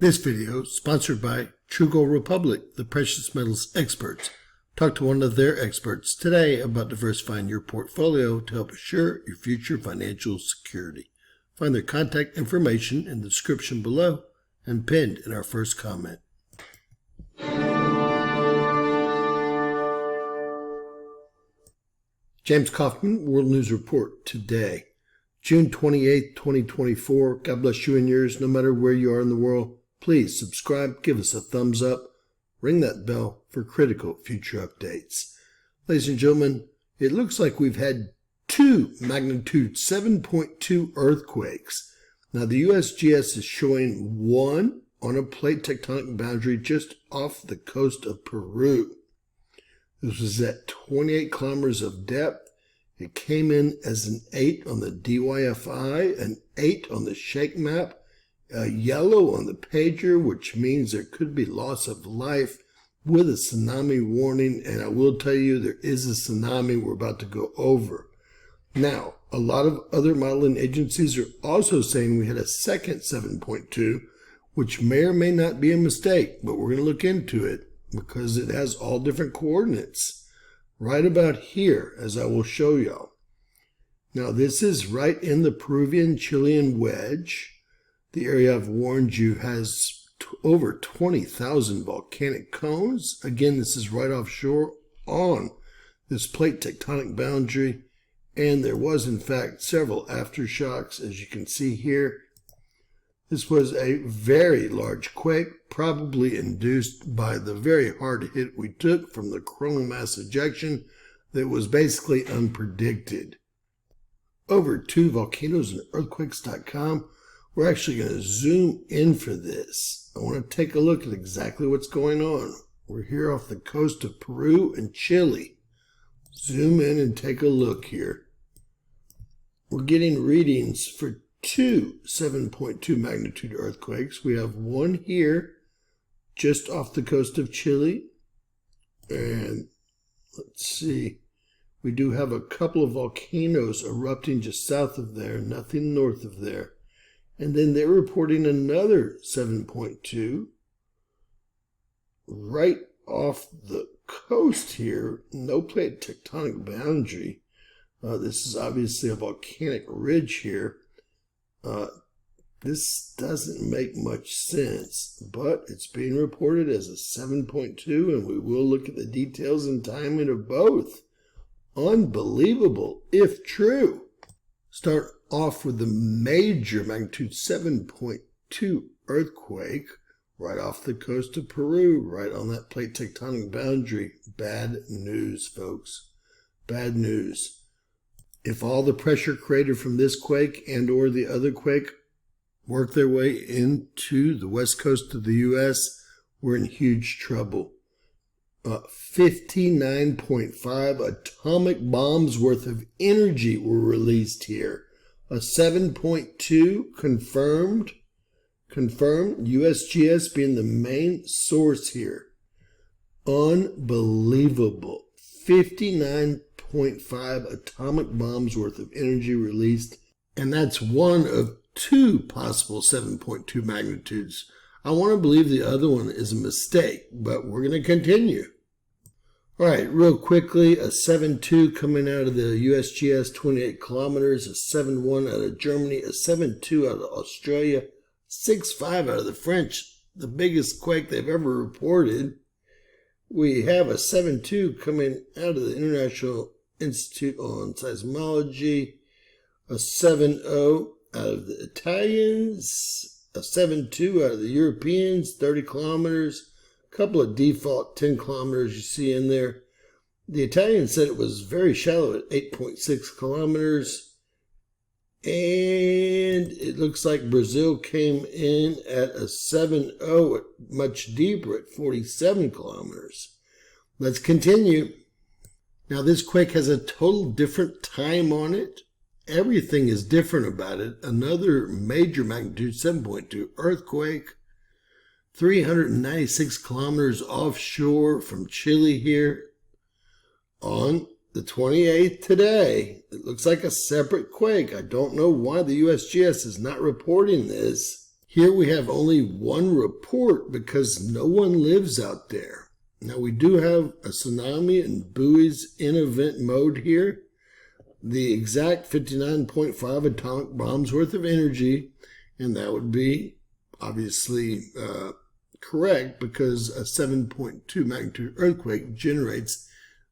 This video is sponsored by True Gold Republic, the precious metals experts. Talk to one of their experts today about diversifying your portfolio to help assure your future financial security. Find their contact information in the description below and pinned in our first comment. James Kaufman, World News Report today, June 28, 2024. God bless you and yours, no matter where you are in the world. Please subscribe, give us a thumbs up, ring that bell for critical future updates. Ladies and gentlemen, it looks like we've had two magnitude 7.2 earthquakes. Now the USGS is showing one on a plate tectonic boundary just off the coast of Peru. This was at 28 kilometers of depth. It came in as an 8 on the DYFI, an 8 on the shake map, a yellow on the pager, which means there could be loss of life with a tsunami warning. And I will tell you, there is a tsunami we're about to go over. Now, a lot of other modeling agencies are also saying we had a second 7.2, which may or may not be a mistake, but we're going to look into it because it has all different coordinates right about here, as I will show y'all. Now, this is right in the Peruvian-Chilean wedge. The area I've warned you has over 20,000 volcanic cones. Again, this is right offshore on this plate tectonic boundary. And there was, in fact, several aftershocks, as you can see here. This was a very large quake, probably induced by the very hard hit we took from the coronal mass ejection that was basically unpredicted. Over to volcanoesandearthquakes.com. We're actually going to zoom in for this. I want to take a look at exactly what's going on. We're here off the coast of Peru and Chile. Zoom in and take a look here. We're getting readings for two 7.2 magnitude earthquakes. We have one here just off the coast of Chile. And let's see. We do have a couple of volcanoes erupting just south of there, nothing north of there. And then they're reporting another 7.2 right off the coast here. No plate tectonic boundary. This is obviously a volcanic ridge here. This doesn't make much sense, but it's being reported as a 7.2, and we will look at the details and timing of both. Unbelievable, if true. Start off with the major magnitude 7.2 earthquake right off the coast of Peru, right on that plate tectonic boundary. Bad news, folks. Bad news. If all the pressure created from this quake and or the other quake work their way into the west coast of the U.S., we're in huge trouble. 59.5 atomic bombs worth of energy were released here. A 7.2 confirmed, USGS being the main source here. Unbelievable. 59.5 atomic bombs worth of energy released, and that's one of two possible 7.2 magnitudes. I want to believe the other one is a mistake, but we're going to continue. All right, real quickly, a 7.2 coming out of the USGS, 28 kilometers, a 7.1 out of Germany, a 7.2 out of Australia, 6.5 out of the French, the biggest quake they've ever reported. We have a 7.2 coming out of the International Institute on Seismology, a 7.0 out of the Italians, a 7.2 out of the Europeans, 30 kilometers, a couple of default 10 kilometers you see in there. The Italians said it was very shallow at 8.6 kilometers. And it looks like Brazil came in at a 7.0 at much deeper at 47 kilometers. Let's continue. Now this quake has a total different time on it. Everything is different about it. Another major magnitude 7.2 earthquake. 396 kilometers offshore from Chile here on the 28th today. It looks like a separate quake. I don't know why the USGS is not reporting this. Here we have only one report because no one lives out there. Now we do have a tsunami and buoys in event mode here. The exact 59.5 atomic bombs worth of energy, and that would be obviously correct because a 7.2 magnitude earthquake generates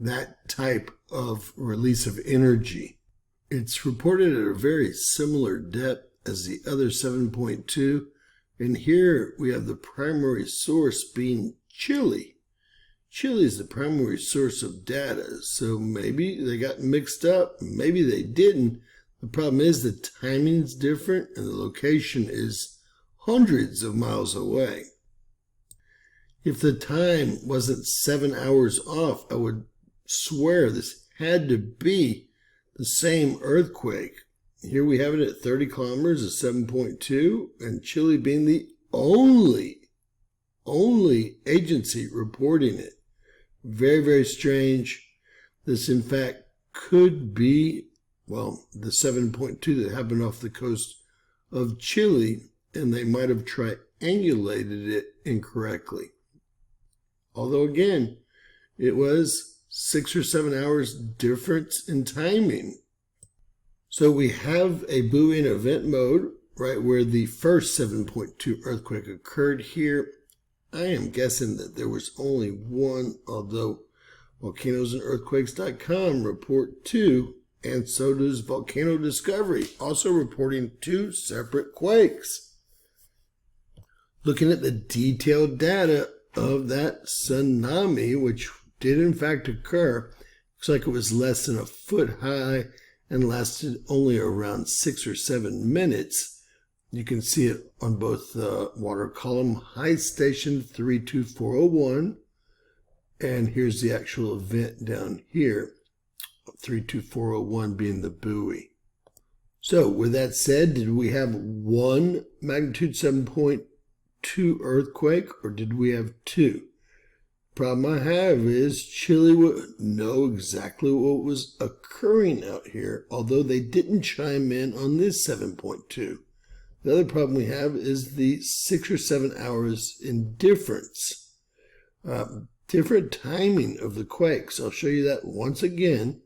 that type of release of energy. It's reported at a very similar depth as the other 7.2, and here we have the primary source being Chile. Chile is the primary source of data, so maybe they got mixed up, maybe they didn't. The problem is the timing's different and the location is hundreds of miles away. If the time wasn't 7 hours off, I would swear this had to be the same earthquake. Here we have it at 30 kilometers at 7.2, and Chile being the only agency reporting it. Very, very strange. This, in fact, could be, well, the 7.2 that happened off the coast of Chile, and they might have triangulated it incorrectly. Although, again, it was 6 or 7 hours difference in timing. So we have a buoy in event mode, right where the first 7.2 earthquake occurred here. I am guessing that there was only one, although volcanoesandearthquakes.com report 2, and so does Volcano Discovery, also reporting 2 separate quakes. Looking at the detailed data of that tsunami, which did in fact occur, looks like it was less than a foot high and lasted only around 6 or 7 minutes. You can see it on both water column high station 32401, and here's the actual event down here, 32401 being the buoy. So with that said, did we have one magnitude 7.2 earthquake or did we have 2? Problem I have is Chile would know exactly what was occurring out here, although they didn't chime in on this 7.2. The other problem we have is the 6 or 7 hours in difference. Different timing of the quakes. I'll show you that once again.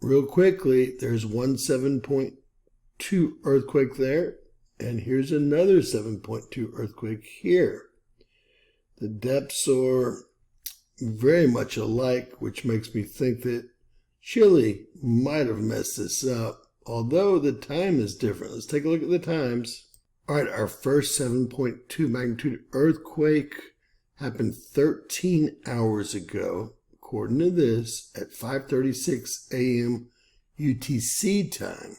Real quickly, there's one 7.2 earthquake there, and here's another 7.2 earthquake here. The depths are very much alike, which makes me think that Chile might have messed this up, although the time is different. Let's take a look at the times. All right, our first 7.2 magnitude earthquake happened 13 hours ago, according to this, at 5:36 a.m. UTC time.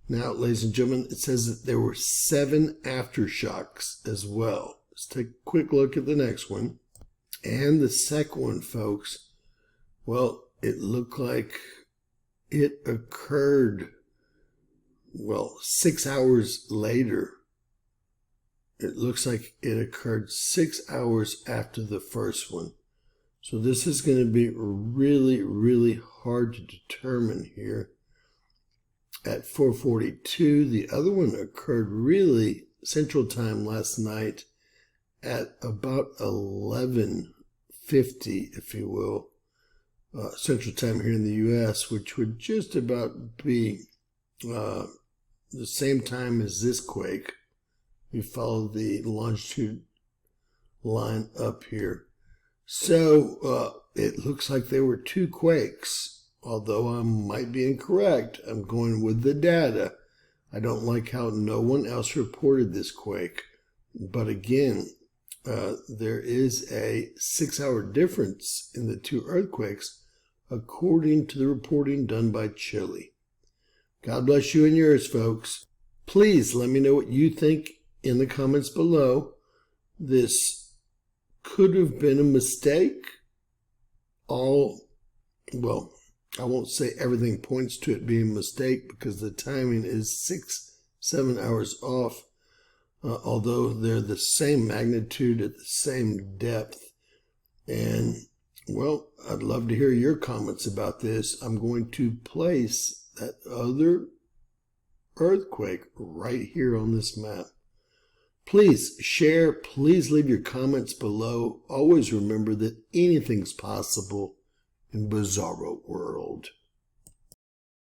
Now, ladies and gentlemen, it says that there were 7 aftershocks as well. Let's take a quick look at the next one. And the second one, folks, well, it looked like it occurred, well, 6 hours later. It looks like it occurred 6 hours after the first one. So this is going to be really, really hard to determine here. At 4:42, the other one occurred really Central Time last night at about 11:50, if you will, Central Time here in the U.S., which would just about be the same time as this quake. We follow the longitude line up here. So it looks like there were 2 quakes. Although I might be incorrect, I'm going with the data. I don't like how no one else reported this quake. But again, there is a 6-hour difference in the 2 earthquakes, according to the reporting done by Chile. God bless you and yours, folks. Please let me know what you think in the comments below. This could have been a mistake. Well, I won't say everything points to it being a mistake because the timing is 6-7 hours off, although they're the same magnitude at the same depth. And, well, I'd love to hear your comments about this. I'm going to place that other earthquake right here on this map. Please share. Please leave your comments below. Always remember that anything's possible in Bizarro World.